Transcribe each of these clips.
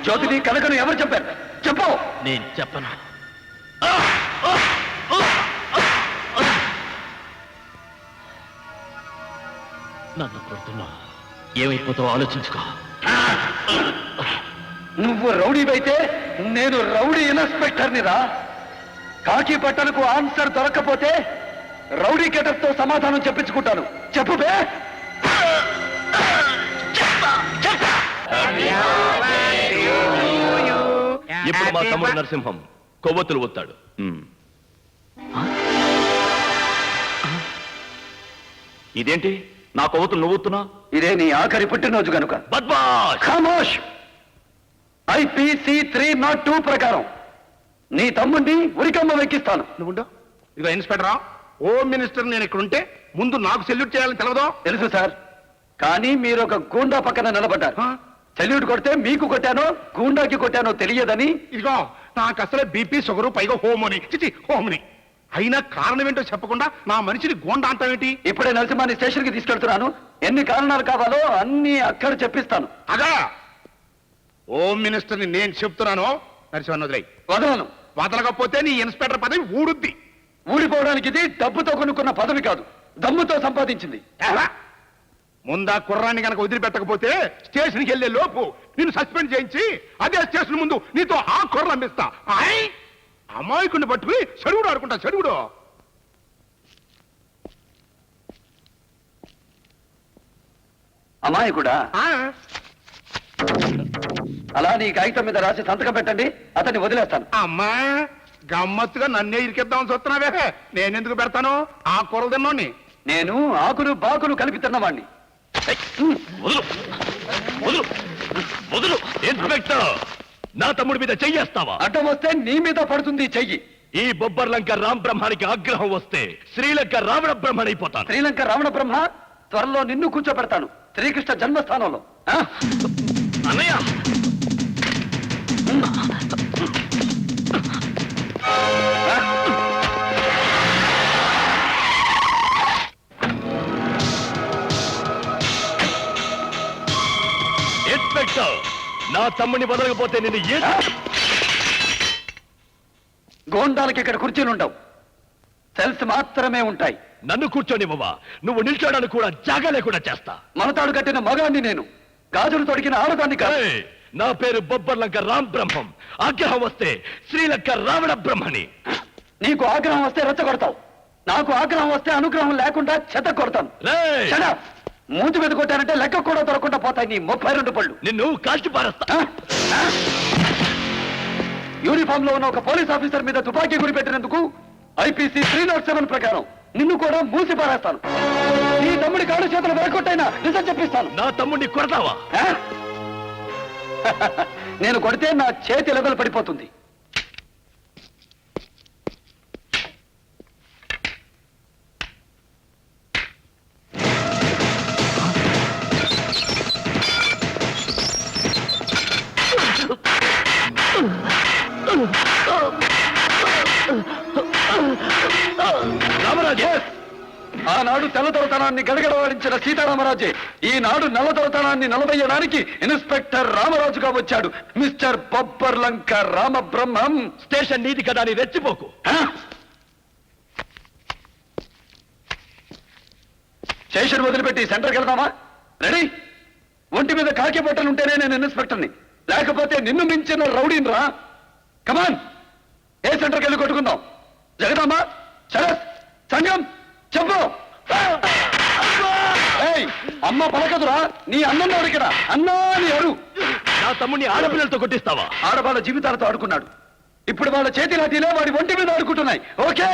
జ్యోతిని కనకను ఎవరు చెప్పారు? చెప్పు. నేను చెప్పను. నన్ను కొడుతున్నా ఏమైపోతావో ఆలోచించుకో. నువ్వు రౌడీవైతే నేను రౌడీ ఇన్స్పెక్టర్ని రా. కాకి బట్టలకు ఆన్సర్ దొరక్కపోతే రౌడీ గెటప్తో సమాధానం చెప్పించుకుంటాను. చెప్పు బే. ఇప్పుడు మా తమ్ముడు నరసింహం కొవ్వొత్తులు ఒత్తాడు. ఇదేంటి నా కొవ్వొత్తులు నువ్వు ఒత్తున్నా? ఇదే నీ ఆఖరి పుట్టినరోజు కనుక. బద్మాష్! ఖామోష్. IPC 302 ప్రకారం నీ తమ్ముడిని ఉరికమ్మ వెక్కిస్తాను. నువ్వు ఇదిగో ఇన్స్పెక్టరా, హోమ్ మినిస్టర్ నేను ఇక్కడ ఉంటే ముందు నాకు సెల్యూట్ చేయాలని తెలవదో? తెలుసు సార్, కానీ మీరు ఒక గూండా పక్కన నిలబడ్డారు. సెల్యూట్ కొడితే మీకు కొట్టానో గూండాకి కొట్టానో తెలియదని. ఇదిగో నాకు అసలే బీపీ షుగరు, పైగా హోమ్ అని హోమ్ని. అయినా కారణం ఏంటో చెప్పకుండా నా మనిషిని గోండా అంటావేంటి? ఇప్పుడే నరసింహాన్ని స్టేషన్ కి తీసుకెళ్తున్నాను. ఎన్ని కారణాలు కావాలో అన్ని అక్కడ చెప్పిస్తాను. అగా హోమ్ మినిస్టర్ని నేను చెప్తున్నాను. నరసింహన్ వదిలేయ్. వదలను. వదలకపోతే నీ ఇన్స్పెక్టర్ పదవి ఊడుద్ది. ఊడిపోవడానికి ఇది డబ్బుతో కొనుక్కున్న పదవి కాదు, దమ్ముతో సంపాదించింది. ముందా కుర్రాన్ని కనుక వదిలిపెట్టకపోతే స్టేషన్కి వెళ్లే లోపు నిన్ను సస్పెండ్ చేయించి అదే స్టేషన్ ముందు నీతో ఆ కుర్ర అమ్మిస్తా. అమాయకుడిని పట్టుకుని చెడుగుడు ఆడుకుంటా. చెడుగుడు అమాయకుడా? అలా నీ కాగితం మీద రాసి సంతకం పెట్టండి, అతన్ని వదిలేస్తాను. అమ్మా గమ్మత్తుగా నన్నే ఇరికిద్దామని చూస్తున్నావే. నేనెందుకు పెడతాను? ఆ కూరలు తిన్నోని. నేను ఆకులు బాకులు కలిపి తిన్నవాణ్ణి. ఇన్స్పెక్టర్, నా తమ్ముడి మీద చెయ్యేస్తావా? అడ్డం వస్తే నీ మీద పడుతుంది చెయ్యి. ఈ బొబ్బర్లంక రామ్ బ్రహ్మానికి ఆగ్రహం వస్తే శ్రీలంక రావణ బ్రహ్మణైపోతాను. శ్రీలంక రావణ బ్రహ్మ త్వరలో నిన్ను కూర్చోబెడతాను శ్రీకృష్ణ జన్మస్థానంలో. అన్నయ్య, ఇన్స్పెక్టర్, నా తమ్ముడిని వదలకపోతే నిన్ను గోండాలకి ఇక్కడ కుర్చీలుండవు, సెల్స్ మాత్రమే ఉంటాయి. నన్ను కూర్చోనివ్వవా? నువ్వు నిల్చోడానికి కూడా జాగా లేకుండా చేస్తా. మనతాడు కట్టిన మగాన్ని నేను, గాజులు తొడిగిన ఆడదాన్ని కాదు. నా పేరు బొబ్బర్లంక రామ్ బ్రహ్మం. ఆగ్రహం వస్తే శ్రీలంక రావణ బ్రహ్మని. నీకు ఆగ్రహం వస్తే రెచ్చగొడతావు, నాకు ఆగ్రహం వస్తే అనుగ్రహం లేకుండా చెత్త కొడతాను. మూతి మీద కొట్టానంటే లెక్క కూడా దొరకకుండా పోతాయి నీ 32 పళ్ళు. నిన్ను కాల్చి పారేస్తా. యూనిఫామ్ లో ఉన్న ఒక పోలీస్ ఆఫీసర్ మీద తుపాకీ గురి పెట్టినందుకు IPC 307 ప్రకారం నిన్ను కూడా మూసి పారేస్తాను. నీ తమ్ముడి కాడు చేతులు వెరకొట్టైనా నిజం చెప్పిస్తాను. నా తమ్ముడిని కొడతావా? నేను కొడితే నా చేతి లెవెల్ పడిపోతుంది. రామరాజే, ఆనాడు తెల్లదొరతనాన్ని గడగడవాడించిన సీతారామరాజే ఈనాడు నల్లదొరతనాన్ని నిలబెయ్యడానికి ఇన్స్పెక్టర్ రామరాజుగా వచ్చాడు. మిస్టర్ బొబ్బర్లంక రామబ్రహ్మం. స్టేషన్ నీది కదా అని రెచ్చిపోకు. స్టేషన్ వదిలిపెట్టి సెంటర్కి వెళ్దామా? రెడీ? ఒంటి మీద కాకి బట్టలుంటేనే నేను ఇన్స్పెక్టర్ని, లేకపోతే నిన్ను మించిన రౌడీని రా. కమాన్, ఏ సెంటర్కి వెళ్ళి కొట్టుకుందాం? జగదాంబ, శరత్, సంగం, చెప్పు. అమ్మ పలకదురా, నీ అన్నం ఇక్కడ అన్నా నీ అరు. నా తమ్ముడిని ఆడపిల్లలతో కొట్టిస్తావా? ఆడవాళ్ళ జీవితాలతో ఆడుకున్నాడు, ఇప్పుడు వాళ్ళ చేతి లాఠీలే వాడి ఒంటి మీద ఆడుకుంటున్నాయి. ఓకే,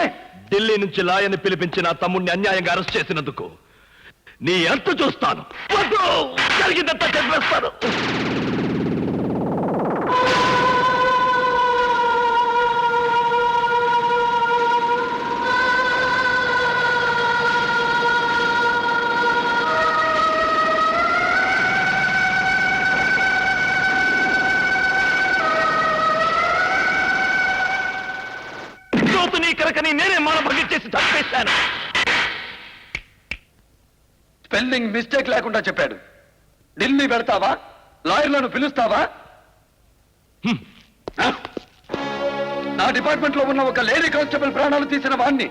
ఢిల్లీ నుంచి లాయర్ని పిలిపించి నా తమ్ముడిని అన్యాయంగా అరెస్ట్ చేసినందుకు నీ అంతు చూస్తాను. జరిగిందంతా చెప్పేస్తాను. కనుకని నేనే మానభంగం చేసి చంపేశాను. స్పెల్లింగ్ మిస్టేక్ లేకుండా చెప్పాడు. ఢిల్లీ వెళ్తావా? లాయర్లను పిలుస్తావా? నా డిపార్ట్మెంట్ లో ఉన్న ఒక లేడీ కానిస్టేబుల్ ప్రాణాలు తీసిన వాణ్ణి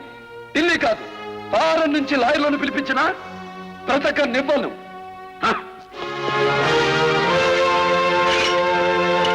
ఢిల్లీ కాదు ఫారెన్ నుంచి లాయర్లను పిలిపించినా బ్రతకనివ్వను.